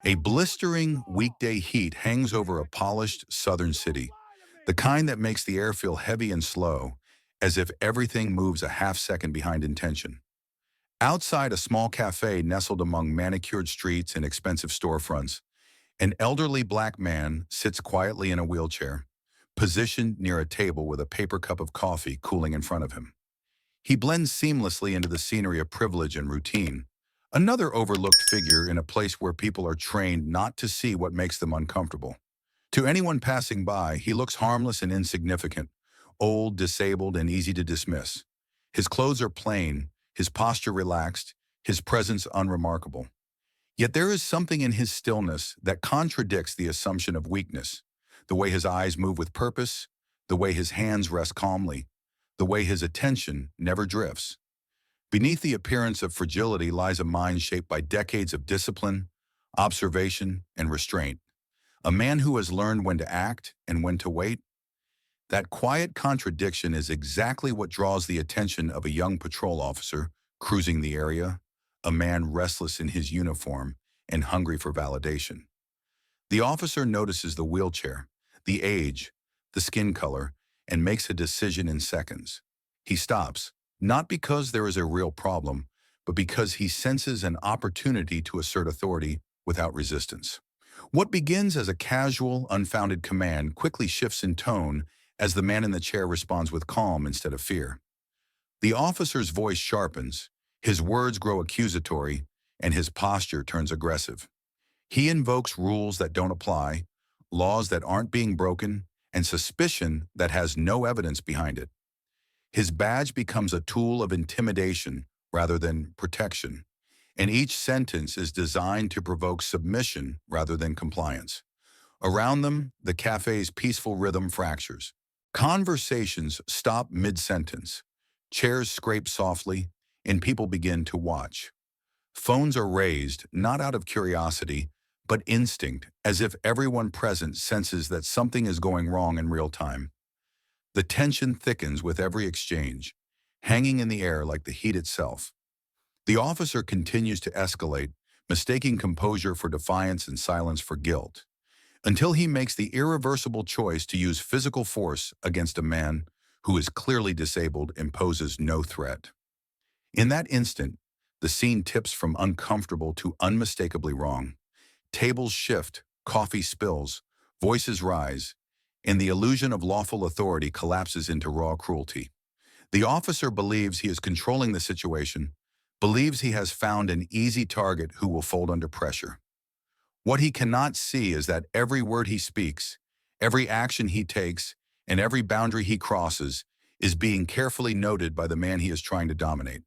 A blistering weekday heat hangs over a polished southern city, the kind that makes the air feel heavy and slow, as if everything moves a half second behind intention. Outside a small cafe nestled among manicured streets and expensive storefronts, an elderly black man sits quietly in a wheelchair, positioned near a table with a paper cup of coffee cooling in front of him. He blends seamlessly into the scenery of privilege and routine, another overlooked figure in a place where people are trained not to see what makes them uncomfortable. To anyone passing by, he looks harmless and insignificant, old, disabled, and easy to dismiss. His clothes are plain, his posture relaxed, his presence unremarkable. Yet there is something in his stillness that contradicts the assumption of weakness. The way his eyes move with purpose, the way his hands rest calmly, the way his attention never drifts. Beneath the appearance of fragility lies a mind shaped by decades of discipline, observation, and restraint. A man who has learned when to act and when to wait. That quiet contradiction is exactly what draws the attention of a young patrol officer cruising the area, a man restless in his uniform and hungry for validation. The officer notices the wheelchair, the age, the skin color, and makes a decision in seconds. He stops, not because there is a real problem, but because he senses an opportunity to assert authority without resistance. What begins as a casual, unfounded command quickly shifts in tone as the man in the chair responds with calm instead of fear. The officer's voice sharpens, his words grow accusatory, and his posture turns aggressive. He invokes rules that don't apply, laws that aren't being broken, and suspicion that has no evidence behind it. His badge becomes a tool of intimidation rather than protection, and each sentence is designed to provoke submission rather than compliance. Around them, the cafe's peaceful rhythm fractures. Conversations stop mid-sentence. Chairs scrape softly, and people begin to watch. Phones are raised, not out of curiosity, but instinct, as if everyone present senses that something is going wrong in real time. The tension thickens with every exchange, hanging in the air like the heat itself. The officer continues to escalate, mistaking composure for defiance and silence for guilt, until he makes the irreversible choice to use physical force against a man who is clearly disabled and poses no threat. In that instant, the scene tips from uncomfortable to unmistakably wrong. Tables shift, coffee spills, voices rise, and the illusion of lawful authority collapses into raw cruelty. The officer believes he is controlling the situation, believes he has found an easy target who will fold under pressure. What he cannot see is that every word he speaks, every action he takes, and every boundary he crosses is being carefully noted by the man he is trying to dominate.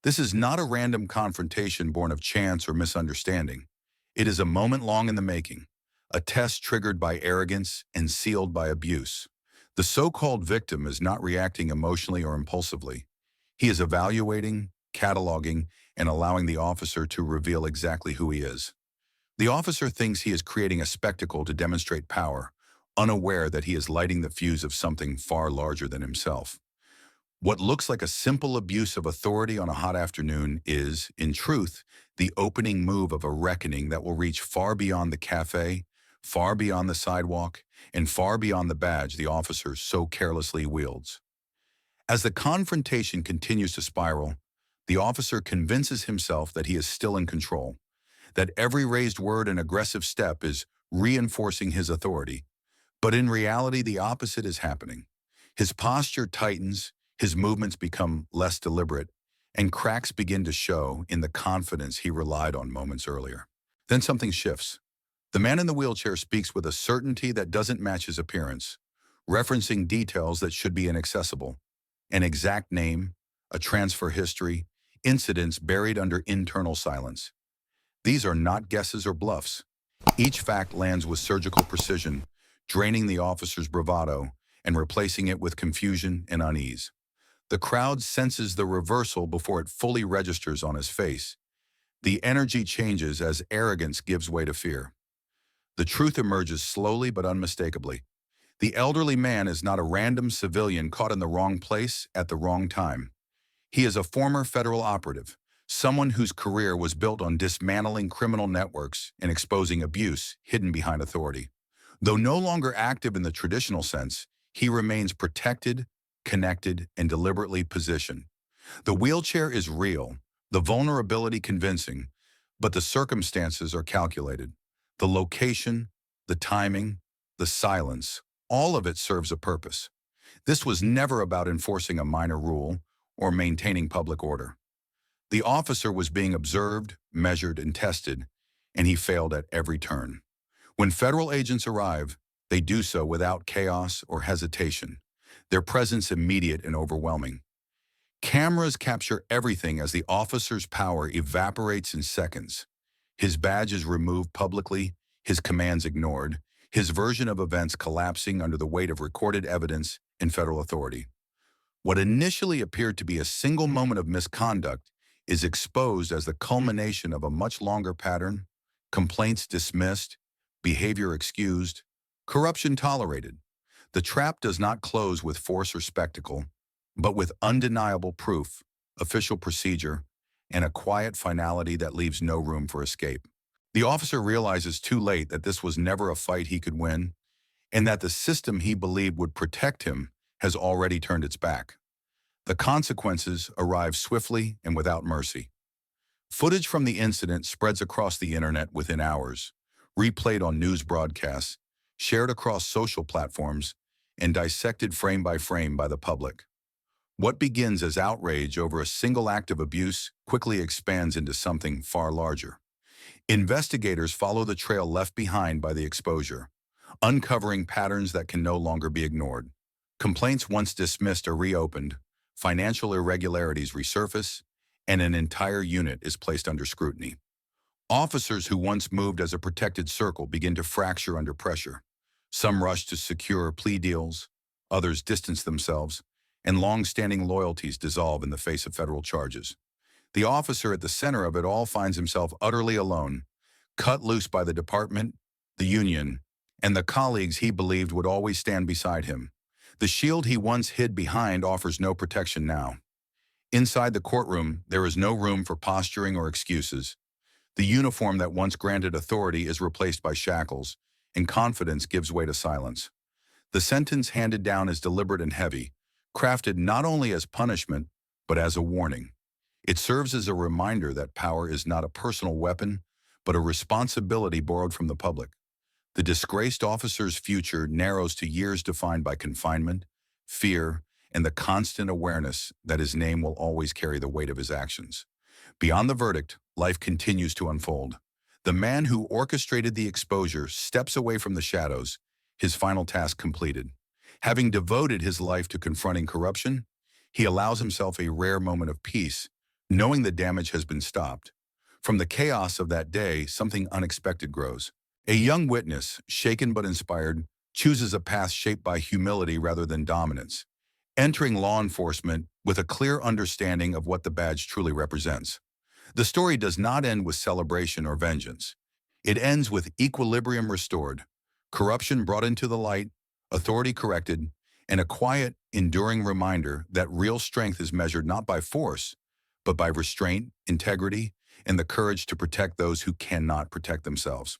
This is not a random confrontation born of chance or misunderstanding. It is a moment long in the making, a test triggered by arrogance and sealed by abuse. The so-called victim is not reacting emotionally or impulsively. He is evaluating, cataloging, and allowing the officer to reveal exactly who he is. The officer thinks he is creating a spectacle to demonstrate power, unaware that he is lighting the fuse of something far larger than himself. What looks like a simple abuse of authority on a hot afternoon is, in truth, the opening move of a reckoning that will reach far beyond the cafe, far beyond the sidewalk, and far beyond the badge the officer so carelessly wields. As the confrontation continues to spiral, the officer convinces himself that he is still in control, that every raised word and aggressive step is reinforcing his authority. But in reality, the opposite is happening. His posture tightens, his movements become less deliberate, and cracks begin to show in the confidence he relied on moments earlier. Then something shifts. The man in the wheelchair speaks with a certainty that doesn't match his appearance, referencing details that should be inaccessible. An exact name, a transfer history, incidents buried under internal silence. These are not guesses or bluffs. Each fact lands with surgical precision, draining the officer's bravado and replacing it with confusion and unease. The crowd senses the reversal before it fully registers on his face. The energy changes as arrogance gives way to fear. The truth emerges slowly but unmistakably. The elderly man is not a random civilian caught in the wrong place at the wrong time. He is a former federal operative, someone whose career was built on dismantling criminal networks and exposing abuse hidden behind authority. Though no longer active in the traditional sense, he remains protected, connected, and deliberately positioned. The wheelchair is real, the vulnerability convincing, but the circumstances are calculated. The location, the timing, the silence, all of it serves a purpose. This was never about enforcing a minor rule or maintaining public order. The officer was being observed, measured, and tested, and he failed at every turn. When federal agents arrive, they do so without chaos or hesitation, their presence immediate and overwhelming. Cameras capture everything as the officer's power evaporates in seconds. His badge is removed publicly, his commands ignored, his version of events collapsing under the weight of recorded evidence and federal authority. What initially appeared to be a single moment of misconduct is exposed as the culmination of a much longer pattern: complaints dismissed, behavior excused, corruption tolerated. The trap does not close with force or spectacle, but with undeniable proof, official procedure, and a quiet finality that leaves no room for escape. The officer realizes too late that this was never a fight he could win, and that the system he believed would protect him has already turned its back. The consequences arrive swiftly and without mercy. Footage from the incident spreads across the internet within hours, replayed on news broadcasts, shared across social platforms, and dissected frame by frame by the public. What begins as outrage over a single act of abuse quickly expands into something far larger. Investigators follow the trail left behind by the exposure, uncovering patterns that can no longer be ignored. Complaints once dismissed are reopened, financial irregularities resurface, and an entire unit is placed under scrutiny. Officers who once moved as a protected circle begin to fracture under pressure. Some rush to secure plea deals, others distance themselves, and long-standing loyalties dissolve in the face of federal charges. The officer at the center of it all finds himself utterly alone, cut loose by the department, the union, and the colleagues he believed would always stand beside him. The shield he once hid behind offers no protection now. Inside the courtroom, there is no room for posturing or excuses. The uniform that once granted authority is replaced by shackles, and confidence gives way to silence. The sentence handed down is deliberate and heavy, crafted not only as punishment, but as a warning. It serves as a reminder that power is not a personal weapon, but a responsibility borrowed from the public. The disgraced officer's future narrows to years defined by confinement, fear, and the constant awareness that his name will always carry the weight of his actions. Beyond the verdict, life continues to unfold. The man who orchestrated the exposure steps away from the shadows, his final task completed. Having devoted his life to confronting corruption, he allows himself a rare moment of peace, knowing the damage has been stopped. From the chaos of that day, something unexpected grows. A young witness, shaken but inspired, chooses a path shaped by humility rather than dominance, entering law enforcement with a clear understanding of what the badge truly represents. The story does not end with celebration or vengeance. It ends with equilibrium restored, corruption brought into the light, authority corrected, and a quiet, enduring reminder that real strength is measured not by force, but by restraint, integrity, and the courage to protect those who cannot protect themselves.